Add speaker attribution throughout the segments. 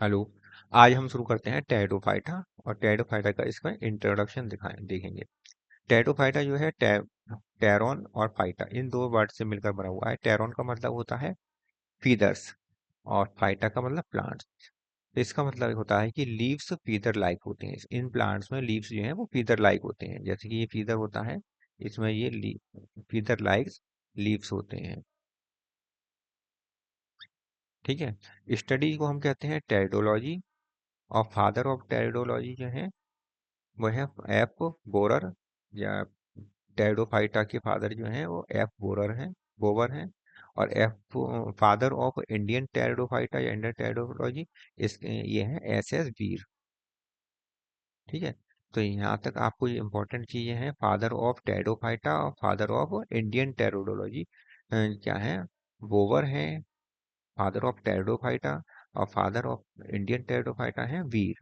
Speaker 1: Hello. आज हम शुरू करते हैं टेरिडोफाइटा। और टेरिडोफाइटा का इसका इंट्रोडक्शन देखेंगे। टेरिडोफाइटा जो है टेरॉन और फाइटा इन दो वर्ड से मिलकर बना हुआ है। टेरॉन का मतलब होता है फीदर्स और फाइटा का मतलब प्लांट्स। तो इसका मतलब होता है कि लीव्स फीदर लाइक होते हैं। इन प्लांट्स में लीव्स जो हैं वो फीदर लाइक होते हैं, जैसे कि ये फीदर होता है, इसमें ये फीदर लाइक लीव्स होते हैं। ठीक है। स्टडी को हम कहते हैं टेरिडोलॉजी। और फादर ऑफ टेरिडोलॉजी जो है वो है एफ बोरर, या टेरिडोफाइटा के फादर जो हैं वो एफ बोवर हैं। और F father of Indian pteridophyta या इंडियन टेरिडोलॉजी इसके ये है एस एस वीर। ठीक है। तो यहाँ तक आपको ये इंपॉर्टेंट चीजें हैं, फादर ऑफ टेरिडोफाइटा और फादर ऑफ इंडियन टेरिडोलॉजी क्या है, बोवर है फादर ऑफ टेरिडोफाइटा, और फादर ऑफ इंडियन टेरिडोफाइटा है वीर।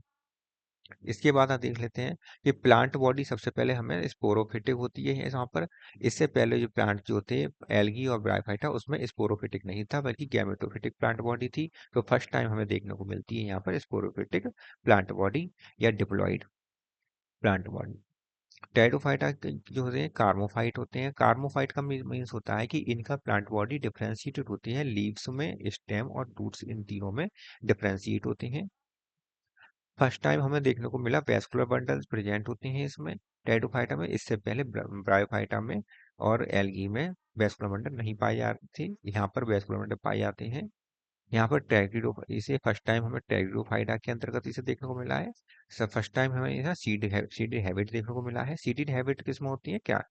Speaker 1: इसके बाद आप देख लेते हैं कि प्लांट बॉडी सबसे पहले हमें स्पोरोफिटिक होती है यहाँ पर। इससे पहले जो प्लांट जो थे एल्गी और ब्रायोफाइटा उसमें स्पोरोफिटिक नहीं था बल्कि गैमेटोफिटिक प्लांट बॉडी थी। तो फर्स्ट टाइम हमें देखने को मिलती है यहाँ पर स्पोरोफिटिक प्लांट बॉडी या डिप्लॉइड प्लांट बॉडी। टेरिडोफाइटा जो होते हैं कार्मोफाइट होते हैं। कार्मोफाइट का मीन्स होता है कि इनका प्लांट बॉडी डिफरेंशिएटेड होती है, लीव्स में, स्टेम और रूट्स इन तीनों में डिफरेंशिएट होते हैं। फर्स्ट टाइम हमें देखने को मिला वेस्कुलर बंडल्स प्रेजेंट होते हैं इसमें टेरिडोफाइटा में। इससे पहले ब्रायोफाइटा में और एल्गी में वेस्कुलर बंडल नहीं पाए जाते थे, यहाँ पर वेस्कुलर बंडल पाए जाते हैं। यहाँ पर टेरिडो इसे फर्स्ट टाइम हमें टेरिडोफाइटा के अंतर्गत इसे देखने को मिला है। फर्स्ट टाइम हमें यहाँ सीडेड हैबिट देखने को मिला है। सीडेड हैबिट किस में होती है क्या,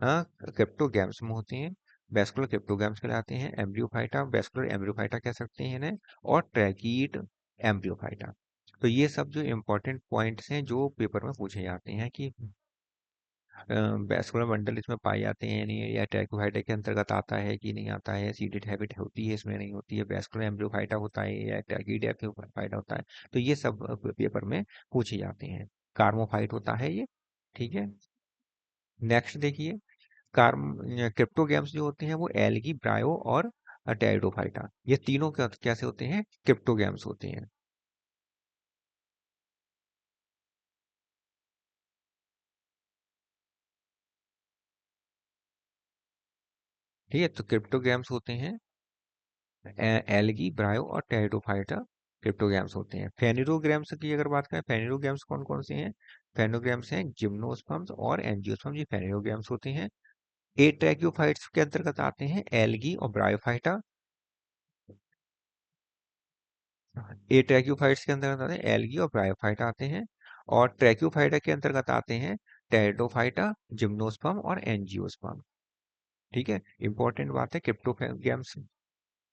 Speaker 1: हाँ, क्रिप्टोगैम्स में होती हैं। वेस्कुलर क्रिप्टोगैम्स कहलाते हैं। एम्ब्रियोफाइटा वेस्कुलर एम्ब्रियोफाइटा कह सकते हैं इन्हें। और ट्रैकीड एम्ब्रियोफाइटा। तो ये सब जो इम्पोर्टेंट पॉइंट्स हैं जो पेपर में पूछे जाते हैं कि वेस्कुलर बंडल इसमें पाए जाते हैं नहीं, या ट्रैकोफाइटा के अंतर्गत आता है कि नहीं आता है, सीडेड हैबिट होती है इसमें नहीं होती है, वेस्कुलर एम्ब्रियोफाइटा होता है या ट्रैकीड एम्ब्रियोफाइटा होता है। तो ये सब पेपर में पूछे जाते हैं। कार्मोफाइट होता है ये। ठीक है। नेक्स्ट देखिए, कार्म क्रिप्टोगैम्स जो होते हैं वो एल्गी ब्रायो और टेरिडोफाइटा, ये तीनों कैसे होते हैं, क्रिप्टोगैम्स होते हैं। ठीक है। तो क्रिप्टोगैम्स होते हैं एल्गी ब्रायो और टेरिडोफाइटा क्रिप्टोगैम्स होते हैं। फेनिरोग्राम्स की अगर बात करें, फेनिरोग्राम्स कौन कौन से हैं, फेनोग्राम्स हैं जिम्नोस्पर्म्स और एंजियोस्पर्म, ये फेनिरोग्राम्स होते हैं। ए ट्रैक्योफाइट्स के अंतर्गत आते हैं एल्गी और ब्रायोफाइटा। ए ट्रैक्योफाइट्स के अंतर्गत आते हैं एल्गी और ब्रायोफाइटा आते हैं। और ट्रैक्योफाइटा के अंतर्गत आते हैं टेरिडोफाइटा, जिम्नोस्पर्म और एंजियोस्पर्म। ठीक है। इंपॉर्टेंट बात है, क्रिप्टोगैम्स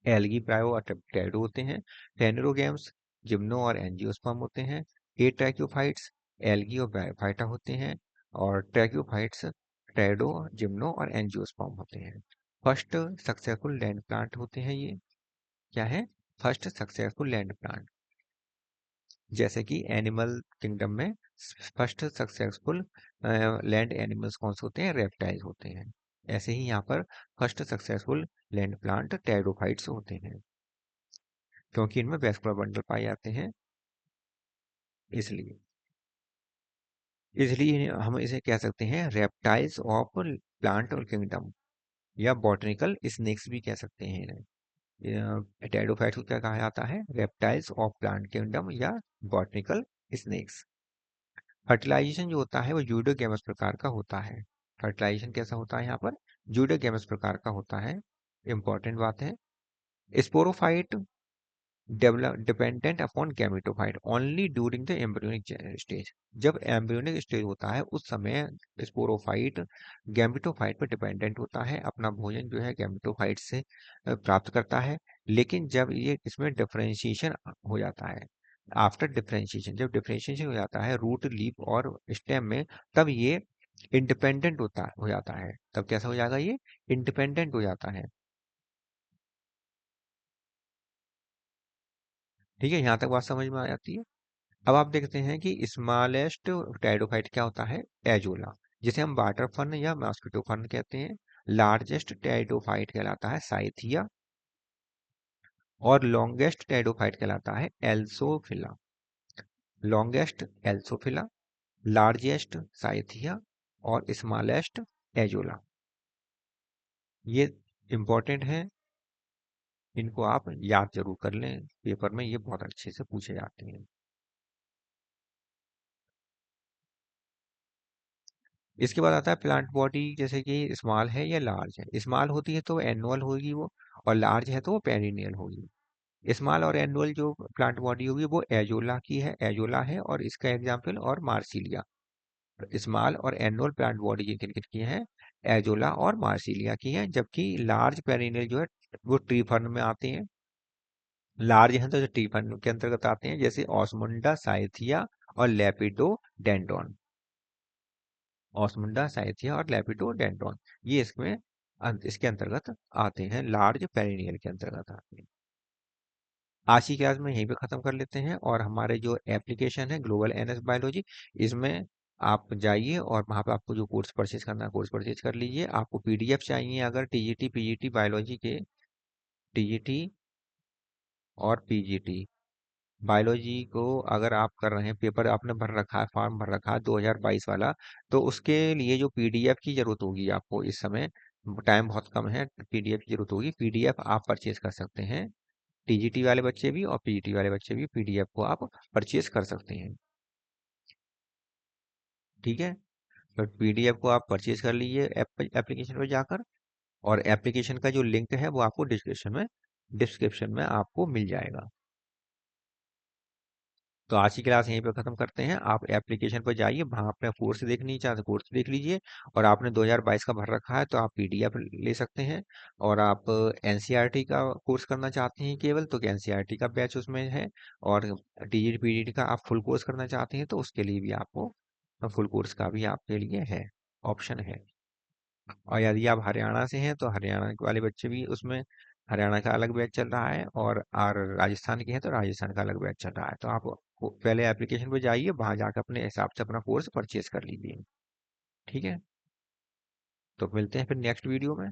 Speaker 1: एल्गी ब्रायो और टेरिडो होते हैं। फेनेरोगैम्स जिम्नो और एंजियोस्पर्म होते हैं। ए ट्रैक्योफाइट्स एल्गी और ब्रायोफाइटा होते हैं। और ट्रैक्योफाइट्स टेरिडो, जिम्नो और एंजियोस्पर्म होते हैं। फर्स्ट सक्सेसफुल लैंड प्लांट होते हैं ये। क्या है, फर्स्ट सक्सेसफुल लैंड प्लांट। जैसे कि एनिमल किंगडम में फर्स्ट सक्सेसफुल लैंड एनिमल्स कौन से होते हैं, रेप्टाइल्स होते हैं। ऐसे ही यहाँ पर first successful land plant pteridophytes होते हैं, क्योंकि इनमें वेस्कुलर बंडल पाए जाते हैं। इसलिए इसलिए हम इसे कह सकते हैं रेप्टाइल्स ऑफ प्लांट और किंगडम, या बॉटनिकल स्नेक्स भी कह सकते हैं इन्हें। टेरिडोफाइट्स को क्या कहा जाता है, रेप्टाइल्स ऑफ प्लांट किंगडम या बॉटनिकल स्नेक्स। फर्टिलाइजेशन जो होता है वो यूडोगेमस प्रकार का होता है। फर्टिलाइजेशन कैसा होता है यहाँ पर, यूडोगेमस प्रकार का होता है। इंपॉर्टेंट बात है, sporophyte develop dependent upon gametophyte only during the embryonic stage. जब एम्ब्रियोनिक स्टेज होता है उस समय स्पोरोफाइट गैमेटोफाइट पर डिपेंडेंट होता है, अपना भोजन जो है गैमेटोफाइट से प्राप्त करता है। लेकिन जब ये इसमें डिफरेंशिएशन हो जाता है, आफ्टर डिफरेंशिएशन, जब डिफरेंशिएशन हो जाता है रूट, लीफ और स्टेम में, तब ये इंडिपेंडेंट हो जाता है। तब कैसा हो जाएगा, ये इंडिपेंडेंट हो जाता है। ठीक है, यहाँ तक बात समझ में आ जाती है। अब आप देखते हैं कि स्मॉलेस्ट टेरिडोफाइट क्या होता है, एजोला, जिसे हम वाटर फर्न या मॉस्किटो फर्न कहते हैं। लार्जेस्ट टेरिडोफाइट कहलाता है साइथिया। और लॉन्गेस्ट टेरिडोफाइट कहलाता है एल्सोफिला। लॉन्गेस्ट एल्सोफिला, लार्जेस्ट साइथिया और स्मॉलेस्ट एजोला। ये इंपॉर्टेंट है, इनको आप याद जरूर कर लें, पेपर में ये बहुत अच्छे से पूछे जाते हैं। इसके बाद आता है प्लांट बॉडी, जैसे कि स्मॉल है या लार्ज है। स्मॉल होती है तो एनुअल होगी वो, और लार्ज है तो वो पेरिनियल होगी। स्मॉल और एनुअल जो प्लांट बॉडी होगी वो एजोला की है, एजोला है, और इसका एग्जाम्पल और मार्सिलिया। स्मॉल और एनुअल प्लांट बॉडी की किन किन की है, एजोला और मार्सिलिया की है। जबकि लार्ज पेरिनियल जो है वो ट्री फर्न में आते हैं। लार्ज हैं तो जो ट्री फर्न के अंतर्गत आते हैं, जैसे ऑस्मुंडा, साइथिया और लेपिडोडेंड्रॉन। ऑस्मुंडा, साइथिया और लेपिडोडेंड्रॉन, ये इसमें इसके अंतर्गत आते हैं, लार्ज पेरिनियल के अंतर्गत आते हैं। आज की क्लास में यहीं पे ख़त्म कर लेते हैं, और हमारे जो एप्लीकेशन है ग्लोबल एनएस बायोलॉजी, इसमें आप जाइए और वहाँ पे आपको जो कोर्स परचेज करना है कोर्स परचेज कर लीजिए। आपको पीडीएफ चाहिए अगर टीजीटी पीजीटी बायोलॉजी के, टीजीटी और पीजीटी बायोलॉजी को अगर आप कर रहे हैं, पेपर आपने भर रखा है, फॉर्म भर रखा है 2022 वाला, तो उसके लिए जो पीडीएफ की ज़रूरत होगी आपको, इस समय टाइम बहुत कम है, पीडीएफ की ज़रूरत होगी। पीडीएफ आप परचेज कर सकते हैं, टीजीटी वाले बच्चे भी और पीजीटी वाले बच्चे भी पीडीएफ को आप परचेज कर सकते हैं। ठीक है, तो पीडीएफ को आप परचेज कर लीजिए एप्लीकेशन पर जाकर, और एप्लीकेशन का जो लिंक है वो आपको डिस्क्रिप्शन में आपको मिल जाएगा। तो आज की क्लास यहीं पे खत्म करते हैं। आप एप्लीकेशन पर जाइए, वहाँ अपने कोर्स देखनी चाहते कोर्स देख लीजिए, और आपने 2022 का भर रखा है तो आप पीडीएफ ले सकते हैं। और आप एनसीईआरटी का कोर्स करना चाहते हैं केवल, तो एनसीईआरटी का बैच उसमें है। और टीजीटी पीजीटी का आप फुल कोर्स करना चाहते हैं तो उसके लिए भी आपको फुल कोर्स का भी आपके लिए है, ऑप्शन है। और यदि आप हरियाणा से हैं तो हरियाणा वाले बच्चे भी उसमें, हरियाणा का अलग बैच चल रहा है, और राजस्थान के हैं तो राजस्थान का अलग बैच चल रहा है। तो आप पहले एप्लीकेशन पे जाइए, वहां जाकर अपने हिसाब से अपना कोर्स परचेज कर लीजिए। ठीक है, तो मिलते हैं फिर नेक्स्ट वीडियो में।